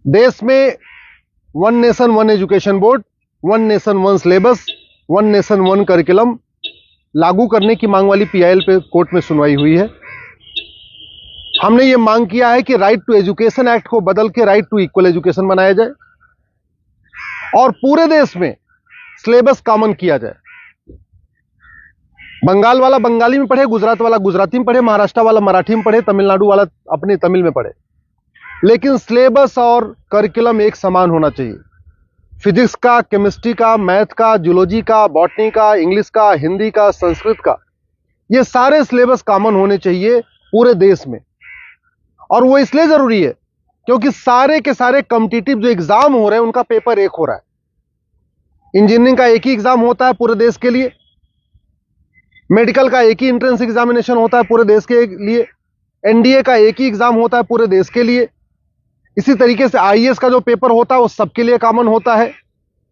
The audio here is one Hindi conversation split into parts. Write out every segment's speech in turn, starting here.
देश में one nation one education board, one nation one syllabus, one nation one curriculum लागू करने की मांग वाली पीआईएल पे कोर्ट में सुनवाई हुई है। हमने ये मांग किया है कि राइट टू एजुकेशन एक्ट को बदल के राइट टू इक्वल एजुकेशन बनाया जाए और पूरे देश में सिलेबस कॉमन किया जाए। बंगाल वाला बंगाली में पढ़े, गुजरात वाला गुजराती में पढ़े, महाराष्ट्र वाला मराठी में पढ़े, तमिलनाडु वाला अपने तमिल में पढ़े, लेकिन सिलेबस और करिकुलम एक समान होना चाहिए। फिजिक्स का, केमिस्ट्री का, मैथ का, जूलॉजी का, बॉटनी का, इंग्लिश का, हिंदी का, संस्कृत का, ये सारे सिलेबस कॉमन होने चाहिए पूरे देश में। और वो इसलिए जरूरी है क्योंकि सारे के सारे कॉम्पिटिटिव जो एग्जाम हो रहे हैं उनका पेपर एक हो रहा है। इंजीनियरिंग का एक ही एग्जाम होता है पूरे देश के लिए, मेडिकल का एक ही एंट्रेंस एग्जामिनेशन होता है पूरे देश के लिए, एनडीए का एक ही एग्जाम होता है पूरे देश के लिए। इसी तरीके से आईएएस का जो पेपर होता है वो सबके लिए कॉमन होता है,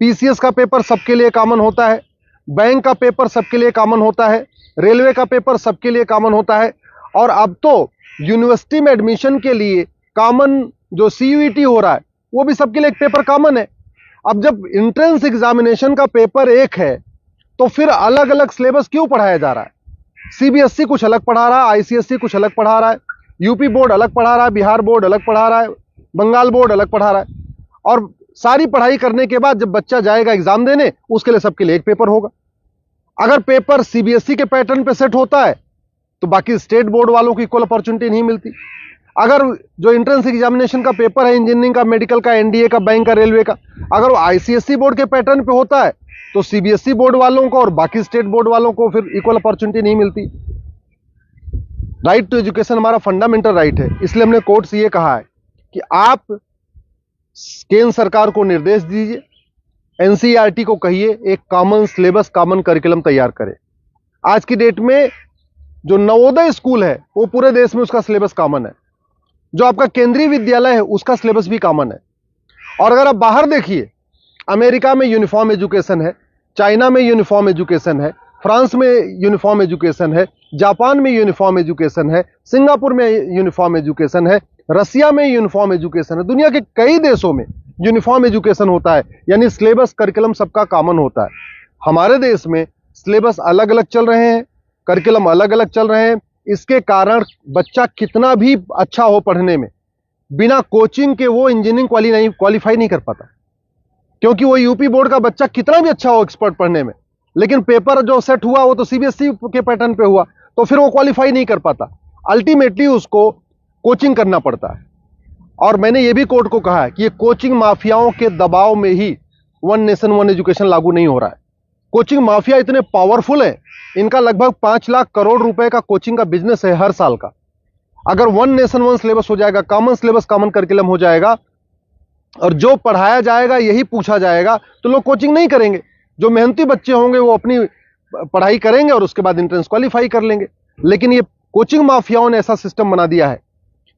पीसीएस का पेपर सबके लिए कॉमन होता है, बैंक का पेपर सबके लिए कॉमन होता है, रेलवे का पेपर सबके लिए कॉमन होता है। और अब तो यूनिवर्सिटी में एडमिशन के लिए कॉमन जो सीयूईटी हो रहा है वो भी सबके लिए एक पेपर कॉमन है। अब जब एंट्रेंस एग्जामिनेशन का पेपर एक है तो फिर अलग अलग सिलेबस क्यों पढ़ाया जा रहा है? सीबीएसई कुछ अलग पढ़ा रहा है, आईसीएसई कुछ अलग पढ़ा रहा है, यूपी बोर्ड अलग पढ़ा रहा है, बिहार बोर्ड अलग पढ़ा रहा है, बंगाल बोर्ड अलग पढ़ा रहा है। और सारी पढ़ाई करने के बाद जब बच्चा जाएगा एग्जाम देने, उसके लिए सबके लिए एक पेपर होगा। अगर पेपर सीबीएसई के पैटर्न पे सेट होता है तो बाकी स्टेट बोर्ड वालों को इक्वल अपॉर्चुनिटी नहीं मिलती। अगर जो एंट्रेंस एग्जामिनेशन का पेपर है इंजीनियरिंग का, मेडिकल का, एनडीए का, बैंक का, रेलवे का, अगर वो आईसीएसई बोर्ड के पैटर्न पे होता है तो सीबीएसई बोर्ड वालों को और बाकी स्टेट बोर्ड वालों को फिर इक्वल अपॉर्चुनिटी नहीं मिलती। राइट टू एजुकेशन हमारा फंडामेंटल राइट है, इसलिए हमने कोर्ट से ये कहा है कि आप केंद्र सरकार को निर्देश दीजिए, एनसीईआरटी को कहिए एक कॉमन सिलेबस, कॉमन करिकुलम तैयार करे। आज की डेट में जो नवोदय स्कूल है वो पूरे देश में उसका सिलेबस कॉमन है, जो आपका केंद्रीय विद्यालय है उसका सिलेबस भी कॉमन है। और अगर आप बाहर देखिए, अमेरिका में यूनिफॉर्म एजुकेशन है, चाइना में यूनिफॉर्म एजुकेशन है, फ्रांस में यूनिफॉर्म एजुकेशन है, जापान में यूनिफॉर्म एजुकेशन है, सिंगापुर में यूनिफॉर्म एजुकेशन है, रसिया में यूनिफॉर्म एजुकेशन है, दुनिया के कई देशों में यूनिफॉर्म एजुकेशन होता है, यानी सिलेबस करिकुलम सबका कॉमन होता है। हमारे देश में सिलेबस अलग अलग चल रहे हैं, करिकुलम अलग अलग चल रहे हैं। इसके कारण बच्चा कितना भी अच्छा हो पढ़ने में, बिना कोचिंग के वो इंजीनियरिंग क्वालिफाई नहीं कर पाता। क्योंकि वो यूपी बोर्ड का बच्चा कितना भी अच्छा हो एक्सपर्ट पढ़ने में, लेकिन पेपर जो सेट हुआ वो तो सीबीएसई के पैटर्न पे हुआ, तो फिर वो क्वालिफाई नहीं कर पाता। अल्टीमेटली उसको कोचिंग करना पड़ता है। और मैंने ये भी कोर्ट को कहा है कि ये कोचिंग माफियाओं के दबाव में ही वन नेशन वन एजुकेशन लागू नहीं हो रहा है। कोचिंग माफिया इतने पावरफुल है, इनका लगभग 5 लाख करोड़ रुपए का कोचिंग का बिजनेस है हर साल का। अगर वन नेशन वन सिलेबस हो जाएगा, कॉमन सिलेबस, कॉमन करिकुलम हो जाएगा और जो पढ़ाया जाएगा यही पूछा जाएगा, तो लोग कोचिंग नहीं करेंगे। जो मेहनती बच्चे होंगे वो अपनी पढ़ाई करेंगे और उसके बाद एंट्रेंस क्वालिफाई कर लेंगे। लेकिन ये कोचिंग माफियाओं ने ऐसा सिस्टम बना दिया है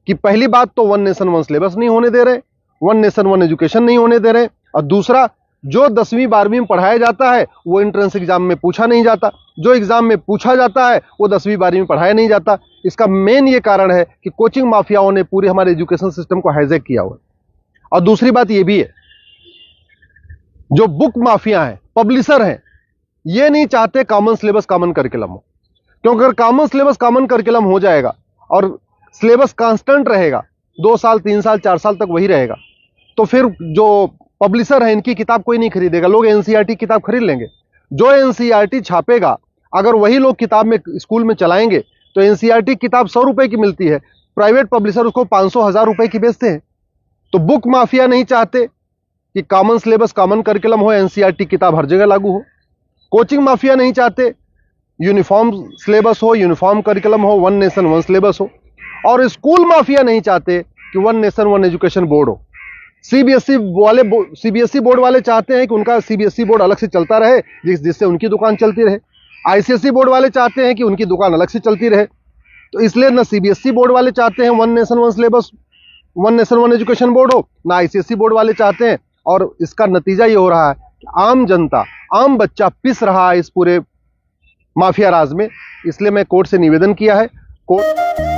कि पहली बात तो वन नेशन वन सिलेबस नहीं होने दे रहे, वन नेशन वन एजुकेशन नहीं होने दे रहे, और दूसरा जो 10वीं 12वीं में पढ़ाया जाता है वो एंट्रेंस एग्जाम में पूछा नहीं जाता, जो एग्जाम में पूछा जाता है वो 10वीं 12वीं में पढ़ाया नहीं जाता। इसका मेन ये कारण है कि कोचिंग माफियाओं ने पूरे हमारे एजुकेशन सिस्टम को हाईजैक किया हुआ है। और दूसरी बात ये भी है, जो बुक माफिया हैं, पब्लिशर हैं, ये नहीं चाहते कॉमन सिलेबस कॉमन करिकुलम हो। क्योंकि अगर कॉमन सिलेबस कॉमन करिकुलम हो जाएगा और सिलेबस कांस्टेंट रहेगा, 2 साल 3 साल 4 साल तक वही रहेगा, तो फिर जो पब्लिशर है इनकी किताब कोई नहीं खरीदेगा, लोग एनसीईआरटी किताब खरीद लेंगे। जो एनसीईआरटी छापेगा अगर वही लोग किताब में स्कूल में चलाएंगे तो एनसीईआरटी किताब 100 रुपए की मिलती है, प्राइवेट पब्लिशर उसको 500-1000 रुपए की बेचते हैं। तो बुक माफिया नहीं चाहते कि कॉमन सिलेबस कॉमन करिकुलम हो, एनसीईआरटी किताब हर जगह लागू हो। कोचिंग माफिया नहीं चाहते यूनिफॉर्म सिलेबस हो, यूनिफॉर्म करिकुलम हो, वन नेशन वन सिलेबस हो। और स्कूल माफिया नहीं चाहते कि one nation one education board हो। सीबीएसई बोर्ड वाले चाहते हैं कि उनका सीबीएसई बोर्ड अलग से चलता रहे, जिससे उनकी दुकान चलती रहे। आईसीएसई बोर्ड वाले चाहते हैं कि उनकी दुकान अलग से चलती रहे। तो इसलिए ना सीबीएसई बोर्ड वाले चाहते हैं one nation one syllabus, one nation one education board हो, ना आईसीएसई बोर्ड वाले चाहते हैं। और इसका नतीजा ये हो रहा है कि आम जनता, आम बच्चा पिस रहा है इस पूरे माफिया राज में। इसलिए मैं कोर्ट से निवेदन किया है, कोर्ट